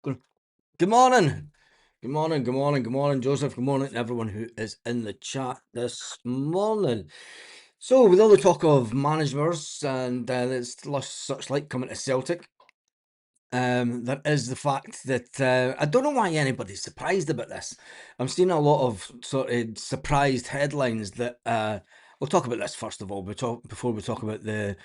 Good morning. Good morning, good morning, good morning, Joseph. Good morning to everyone who is in the chat this morning. So, with all the talk of managers and there's such like coming to Celtic, there is the fact that I don't know why anybody's surprised about this. I'm seeing a lot of sort of surprised headlines that we'll talk about this first of all. Before we talk about the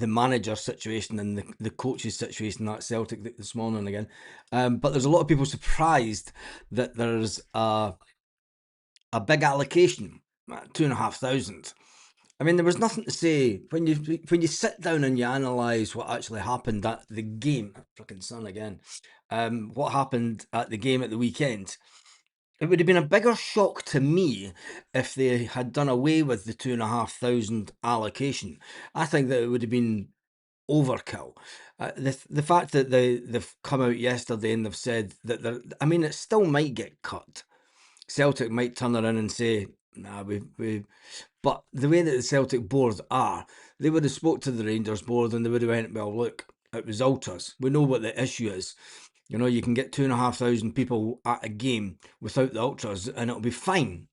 manager situation and the coaches situation at Celtic this morning again. But there's a lot of people surprised that there's a big allocation, 2,500. I mean, there was nothing to say when you sit down and you analyse what actually happened at the game. Fucking sun again. What happened at the game at the weekend? It would have been a bigger shock to me if they had done away with the 2,500 allocation. I think that it would have been overkill. The fact that they've come out yesterday and they've said that I mean, it still might get cut. Celtic might turn around and say, "Nah, we." But the way that the Celtic board are, they would have spoke to the Rangers board and they would have went, "Well, look, it was ultras. We know what the issue is. You know, you can get 2,500 people at a game without the ultras, and it'll be fine."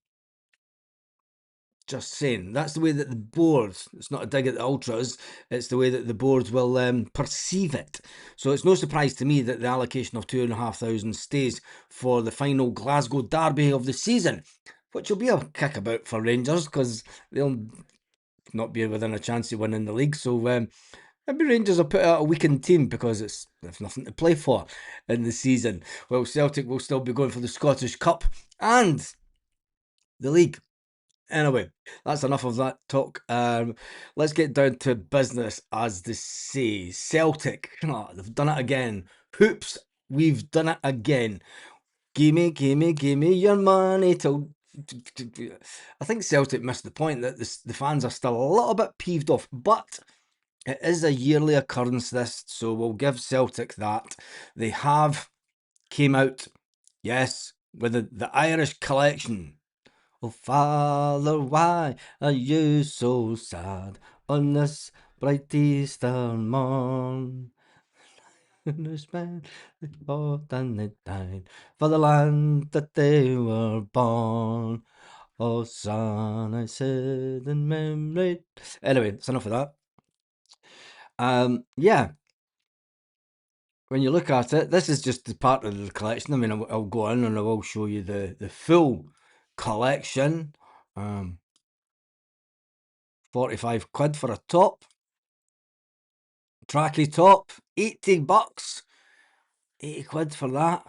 Just saying. That's the way that the board, it's not a dig at the ultras, it's the way that the board will perceive it. So it's no surprise to me that the allocation of 2,500 stays for the final Glasgow derby of the season, which will be a kickabout for Rangers because they'll not be within a chance of winning the league. So maybe Rangers will put out a weakened team because there's nothing to play for in the season. Well, Celtic will still be going for the Scottish Cup and the league. Anyway, that's enough of that talk. Let's get down to business, as they say. Celtic, they've done it again. Hoops, we've done it again. Gimme your money till. I think Celtic missed the point that the fans are still a little bit peeved off, but it is a yearly occurrence, this, so we'll give Celtic that. They have came out, yes, with the Irish collection. Oh, Father, why are you so sad on this bright Easter morn? Englishmen, they fought and they died for the land that they were born. Oh, son, I said in memory. Anyway, it's enough of that. Yeah, when you look at it, this is just the part of the collection. I mean, I'll go in and I will show you the full collection. 45 quid for a top. Tracky top, $80. 80 quid for that.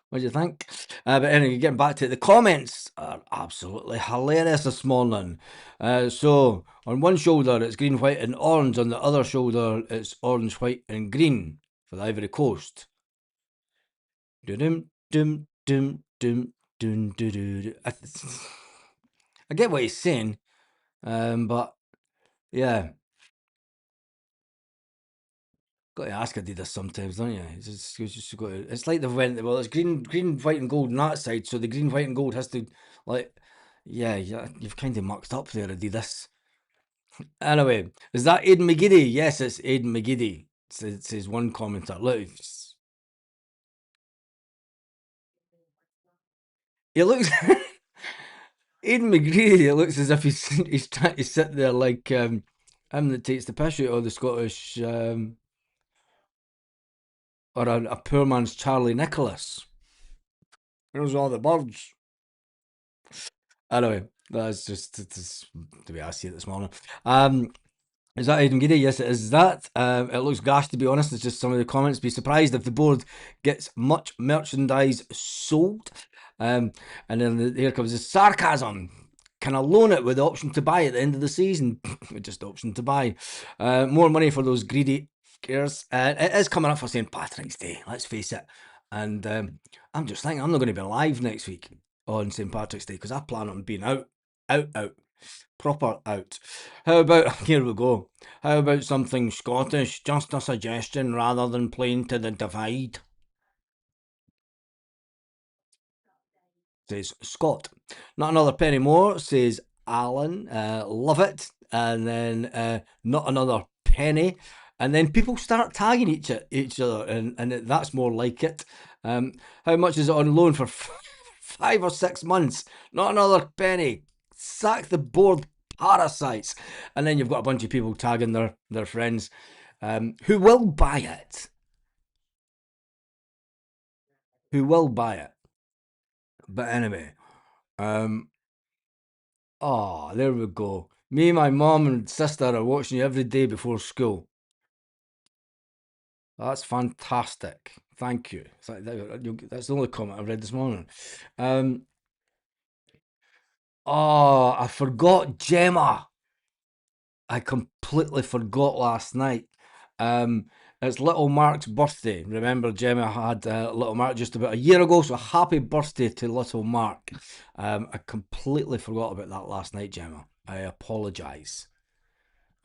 What do you think? But anyway, getting back to it, the comments are absolutely hilarious this morning. So, on one shoulder it's green, white, and orange. On the other shoulder it's orange, white, and green for the Ivory Coast. Dum dum dum dum dum dum. I get what he's saying, but yeah. Got to ask Adidas sometimes, don't you? It's just got to, it's like they've went, well, it's green, white, and gold on that side, so the green, white, and gold has to, like, yeah, you've kind of mucked up there, Adidas. Anyway, is that Aidan McGiddy? Yes, it's Aidan McGiddy. Says one commenter. Look, he looks. Aidan McGiddy. It looks as if he's trying to sit there like him that takes the piss out of the Scottish, or a poor man's Charlie Nicholas. There's all the birds. Anyway, that's just the way I see it this morning. Is that Aidan Giddy? Yes, it is that. It looks gash, to be honest. It's just some of the comments. Be surprised if the board gets much merchandise sold. And then here comes the sarcasm. Can I loan it with the option to buy at the end of the season? Just option to buy. More money for those greedy fuckers. It is coming up for St. Patrick's Day, let's face it. And I'm just thinking I'm not going to be alive next week on St. Patrick's Day because I plan on being out. Proper out. How about, here we go. How about something Scottish? Just a suggestion rather than playing to the divide. Says Scott. Not another penny more, says Alan. Love it. And then not another penny. and then people start tagging each other, and that's more like it. How much is it on loan for 5 or 6 months? Not another penny. Sack the board, parasites. And then you've got a bunch of people tagging their friends, who will buy it. Who will buy it. But anyway, um, oh, there we go. Me, my mom, and sister are watching you every day before school. That's fantastic. Thank you. That's the only comment I've read this morning. Oh, I forgot Gemma. I completely forgot last night. It's little Mark's birthday. Remember, Gemma had little Mark just about a year ago, so happy birthday to little Mark. I completely forgot about that last night, Gemma. I apologise.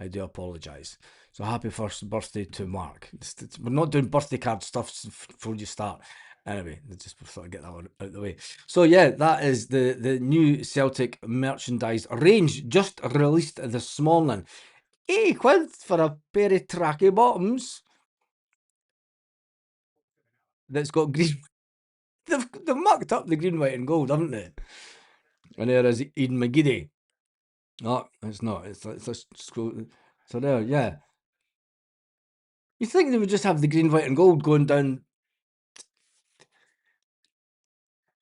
I do apologise. So happy first birthday to Mark. We're not doing birthday card stuff before you start. Anyway, just thought I'd get that one out of the way. So yeah, that is the new Celtic merchandise range just released this morning. £80 for a pair of tracky bottoms that's got green. They've marked up the green, white, and gold, haven't they? And there is Eden McGeady. No, it's not. It's a scroll. So there, yeah. You think they would just have the green, white, and gold going down?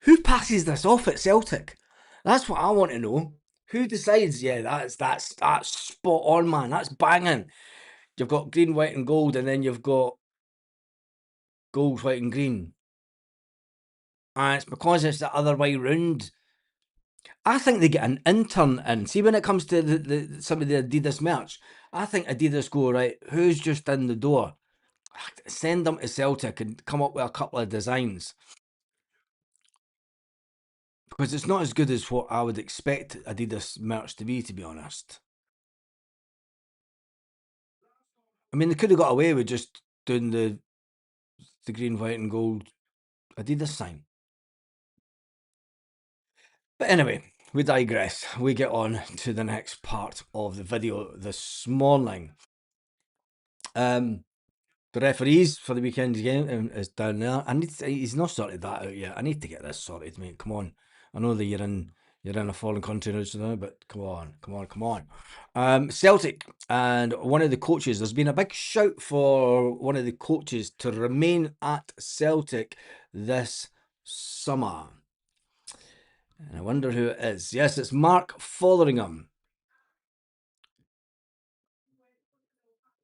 Who passes this off at Celtic? That's what I want to know. Who decides? Yeah, that's spot on, man. That's banging. You've got green, white, and gold, and then you've got gold, white, and green. And it's because it's the other way round. I think they get an intern in. See, when it comes to some of the Adidas merch, I think Adidas go, right, who's just in the door? Send them to Celtic and come up with a couple of designs. Because it's not as good as what I would expect Adidas merch to be honest. I mean, they could have got away with just doing the green, white, and gold Adidas sign. But anyway, we digress. We get on to the next part of the video this morning. The referees for the weekend's game is down there. He's not sorted that out yet. I need to get this sorted, mate. Come on. I know that you're in a foreign country now, but come on. Celtic and one of the coaches. There's been a big shout for one of the coaches to remain at Celtic this summer. And I wonder who it is. Yes, it's Mark Fotheringham.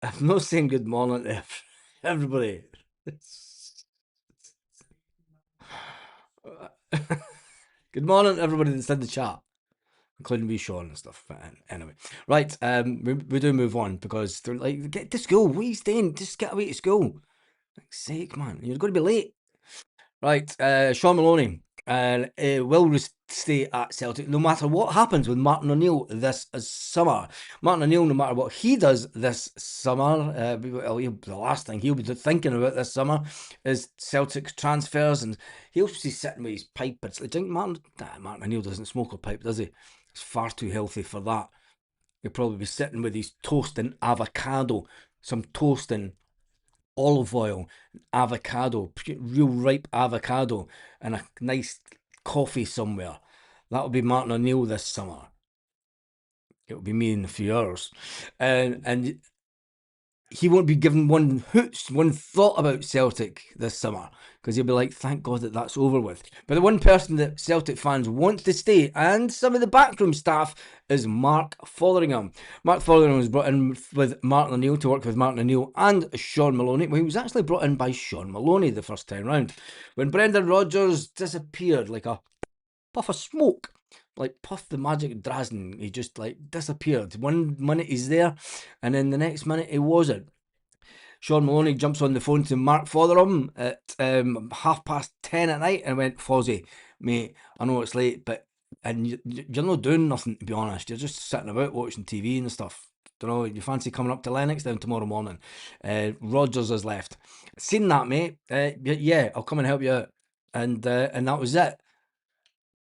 I'm not saying good morning to everybody. Good morning, everybody that's in the chat, including me, Sean, and stuff. But anyway, right, we do move on because they're like, get to school. What are you staying? Just get away to school. Like, sake, man, you're going to be late. Right, Sean Maloney will stay at Celtic no matter what happens with Martin O'Neill this summer. Martin O'Neill, no matter what he does this summer, the last thing he'll be thinking about this summer is Celtic transfers, and he'll be sitting with his pipe. It's like, Martin O'Neill doesn't smoke a pipe, does he? It's far too healthy for that. He'll probably be sitting with his toast and avocado, some toast and olive oil, avocado, real ripe avocado, and a nice coffee somewhere. That'll be Martin O'Neill this summer. It'll be me in a few hours. And he won't be given one thought about Celtic this summer, because he'll be like, thank God that's over with. But the one person that Celtic fans want to stay, and some of the backroom staff, is Mark Fotheringham. Mark Fotheringham was brought in with Martin O'Neill to work with Martin O'Neill and Sean Maloney. Well, he was actually brought in by Sean Maloney the first time round. When Brendan Rodgers disappeared like a puff of smoke, like Puff the Magic Drazen, he just like disappeared. One minute he's there, and then the next minute he wasn't. Sean Maloney jumps on the phone to Mark Fotheringham at 10:30 at night and went, Fozzie, mate, I know it's late, but you're not doing nothing, to be honest. You're just sitting about watching TV and stuff. Don't know, you fancy coming up to Lennox down tomorrow morning? Rodgers has left. Seen that, mate. Yeah, I'll come and help you out. And that was it.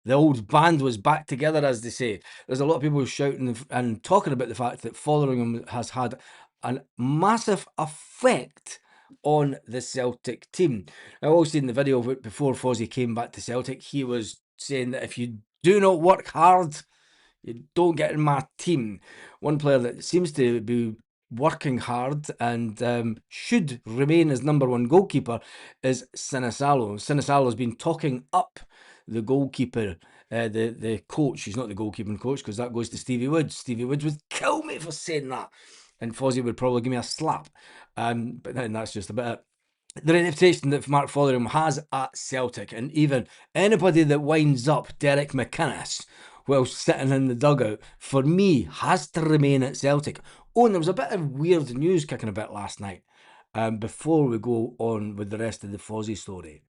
The old band was back together, as they say. There's a lot of people shouting and talking about the fact that Fotheringham has had a massive effect on the Celtic team. I also seen the video of it before Fozzie came back to Celtic. He was saying that if you do not work hard, you don't get in my team. One player that seems to be working hard and should remain as number one goalkeeper is Sinisalo. Sinisalo's been talking up the goalkeeper, the coach. He's not the goalkeeping coach because that goes to Stevie Woods. Stevie Woods would kill me for saying that, and Fozzie would probably give me a slap. But then that's just a bit. The reputation that Mark Fotheringham has at Celtic, and even anybody that winds up Derek McInnes while sitting in the dugout, for me, has to remain at Celtic. Oh, and there was a bit of weird news kicking about last night. Before we go on with the rest of the Fozzie story,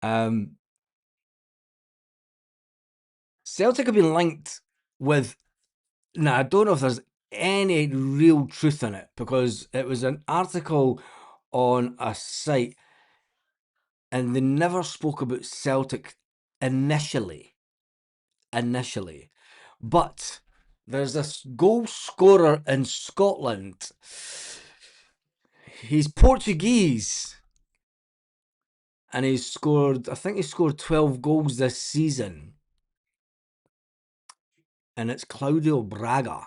um, Celtic have been linked with. Now, I don't know if there's any real truth in it because it was an article on a site and they never spoke about Celtic initially. But there's this goal scorer in Scotland. He's Portuguese. And I think he scored 12 goals this season. And it's Claudio Braga.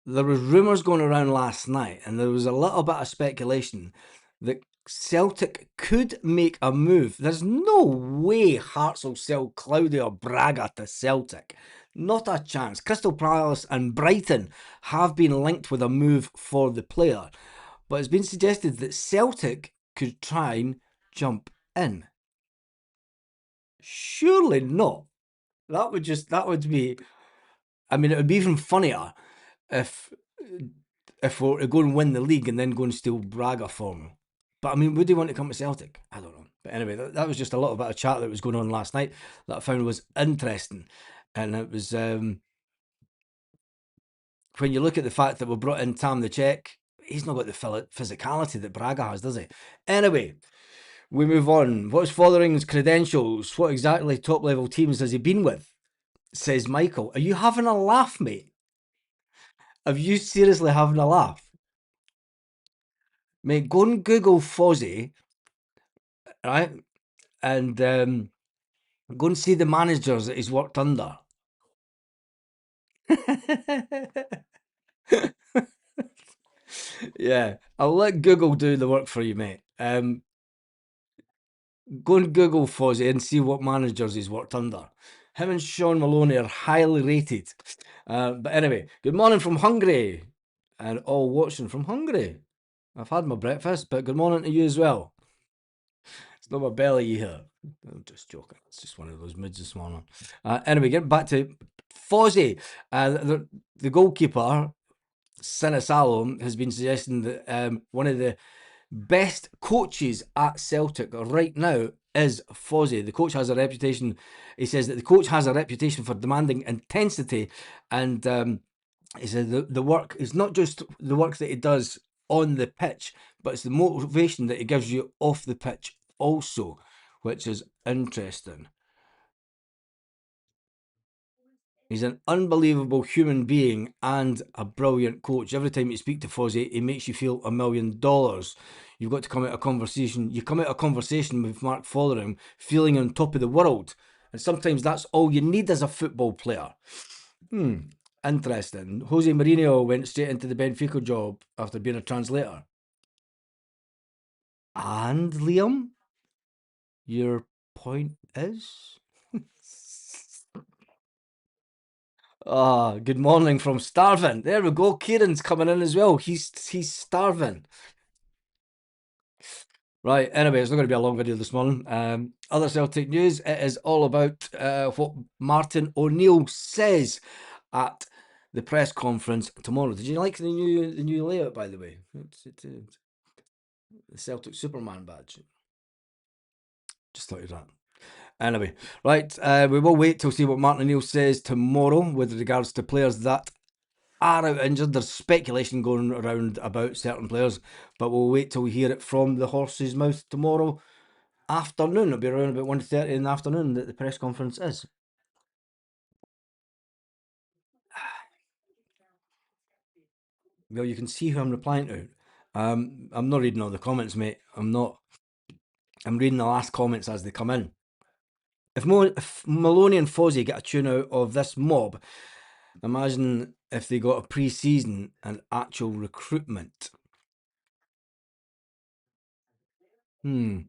There was rumours going around last night, and there was a little bit of speculation that Celtic could make a move. There's no way Hearts will sell Claudio Braga to Celtic. Not a chance. Crystal Palace and Brighton have been linked with a move for the player, but it's been suggested that Celtic could try and jump in. Surely not. That would be. I mean, it would be even funnier if we're to go and win the league and then go and steal Braga from. But I mean, would he want to come to Celtic? I don't know. But anyway, that was just a little bit of chat that was going on last night that I found was interesting. And it was when you look at the fact that we brought in Tam the Czech, he's not got the physicality that Braga has, does he? Anyway, we move on. What's Fotheringham's credentials? What exactly top level teams has he been with? Says Michael. Are you having a laugh, mate? Are you seriously having a laugh? Mate, go and Google Fozzie, right? And go and see the managers that he's worked under. Yeah, I'll let Google do the work for you, mate. Go and Google Fozzie and see what managers he's worked under. Him and Sean Maloney are highly rated. But anyway, good morning from Hungary, and all watching from Hungary. I've had my breakfast, but good morning to you as well. It's not my belly here. I'm just joking. It's just one of those moods this morning. Anyway, getting back to Fozzie. The goalkeeper, Sinisalo, has been suggesting that one of the best coaches at Celtic right now is Fozzie. The coach has a reputation. He says that the coach has a reputation for demanding intensity, and he said the work is not just the work that he does on the pitch, but it's the motivation that he gives you off the pitch also, which is interesting. He's an unbelievable human being and a brilliant coach. Every time you speak to Fozzie, he makes you feel $1 million. You've got to come out of conversation. You come out of conversation with Mark Fotheringham feeling on top of the world. And sometimes that's all you need as a football player. Interesting. Jose Mourinho went straight into the Benfica job after being a translator. And Liam, your point is? Good morning from Starvin. There we go. Kieran's coming in as well. He's starving. Right, anyway, it's not going to be a long video this morning. Other Celtic news, it is all about what Martin O'Neill says at the press conference tomorrow. Did you like the new layout, by the way? It's the Celtic Superman badge. Just thought of that. Anyway, right, we will wait till see what Martin O'Neill says tomorrow with regards to players that are out injured. There's speculation going around about certain players, but we'll wait till we hear it from the horse's mouth tomorrow afternoon. It'll be around about 1:30 in the afternoon that the press conference is. Well, you can see who I'm replying to. I'm not reading all the comments, mate. I'm not. I'm reading the last comments as they come in. If Maloney and Fozzie get a tune out of this mob, imagine if they got a pre-season and actual recruitment. Hmm.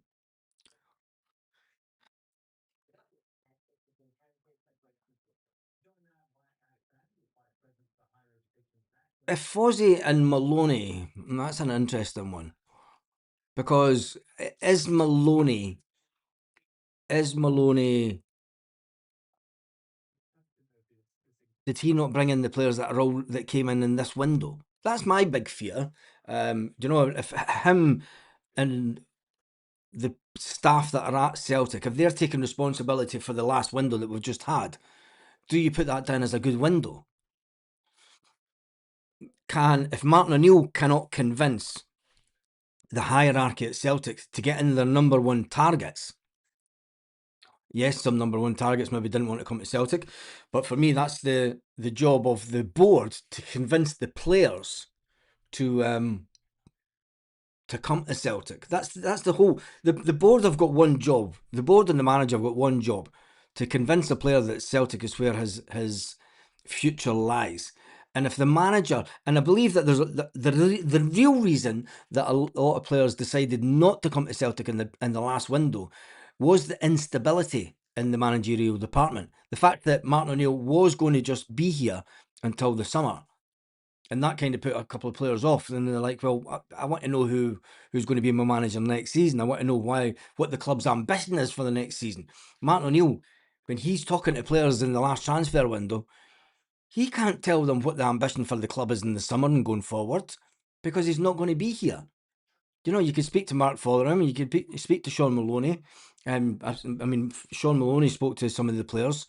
If Fozzie and Maloney, that's an interesting one because is Maloney did he not bring in the players that came in this window? That's my big fear. If him and the staff that are at Celtic, if they're taking responsibility for the last window that we've just had, do you put that down as a good window? If Martin O'Neill cannot convince the hierarchy at Celtic to get in their number one targets, yes, some number one targets maybe didn't want to come to Celtic, but for me, that's the job of the board to convince the players to come to Celtic. That's the whole. The board have got one job. The board and the manager have got one job to convince the player that Celtic is where his future lies. And if the manager, and I believe that there's the real reason that a lot of players decided not to come to Celtic in the last window was the instability in the managerial department. The fact that Martin O'Neill was going to just be here until the summer, and that kind of put a couple of players off. And they're like, well, I want to know who's going to be my manager next season. I want to know what the club's ambition is for the next season. Martin O'Neill, when he's talking to players in the last transfer window, he can't tell them what the ambition for the club is in the summer and going forward because he's not going to be here. You could speak to Mark Fotheringham, you could speak to Sean Maloney. Sean Maloney spoke to some of the players,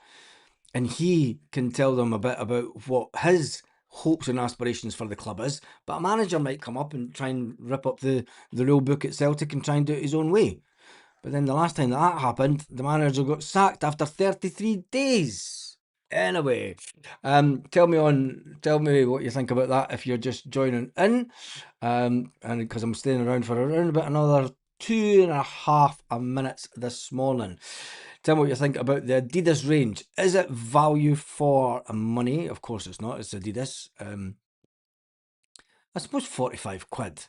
and he can tell them a bit about what his hopes and aspirations for the club is. But a manager might come up and try and rip up the rule book at Celtic and try and do it his own way. But then the last time that happened, the manager got sacked after 33 days. Anyway, tell me what you think about that if you're just joining in, and because I'm staying around for around about another 2.5 minutes this morning. Tell me what you think about the Adidas range. Is it value for money? Of course it's not. It's Adidas. I suppose 45 quid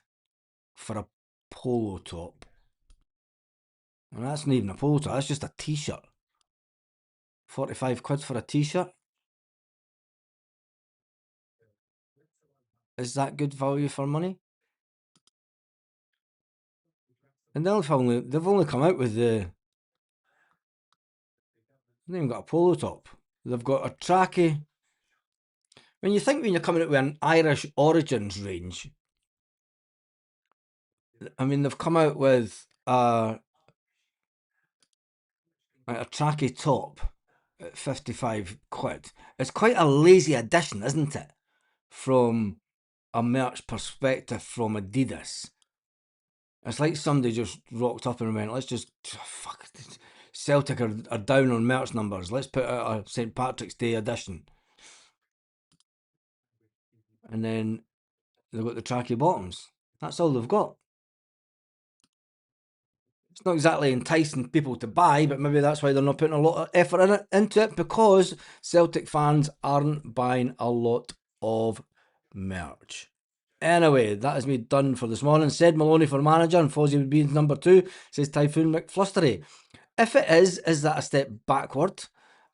for a polo top. And that's not even a polo top. That's just a t-shirt. 45 quid for a t-shirt. Is that good value for money? And they've only come out with they've even got a polo top. They've got a trackie. When you're coming out with an Irish Origins range, they've come out with a trackie top at 55 quid. It's quite a lazy addition, isn't it? From a merch perspective from Adidas. It's like somebody just rocked up and went, let's just, fuck, Celtic are down on merch numbers. Let's put out a St. Patrick's Day edition. And then they've got the tracky bottoms. That's all they've got. It's not exactly enticing people to buy, but maybe that's why they're not putting a lot of effort into it, because Celtic fans aren't buying a lot of merch. Anyway, that is me done for this morning. Said Maloney for manager and Fozzie would be number 2, says Typhoon McFlustery. If it is that a step backward?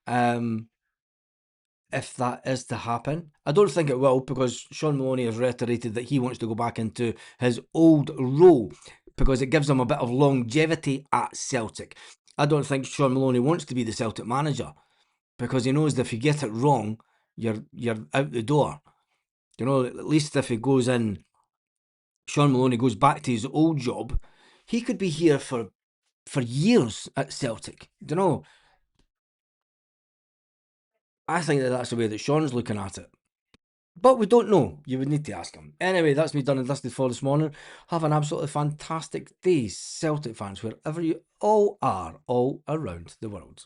If that is to happen, I don't think it will, because Sean Maloney has reiterated that he wants to go back into his old role because it gives him a bit of longevity at Celtic. I don't think Sean Maloney wants to be the Celtic manager because he knows that if you get it wrong, you're out the door. At least if he goes in, Sean Maloney goes back to his old job, he could be here for years at Celtic. I think that's the way that Sean's looking at it. But we don't know. You would need to ask him. Anyway, that's me done and dusted for this morning. Have an absolutely fantastic day, Celtic fans, wherever you all are, all around the world.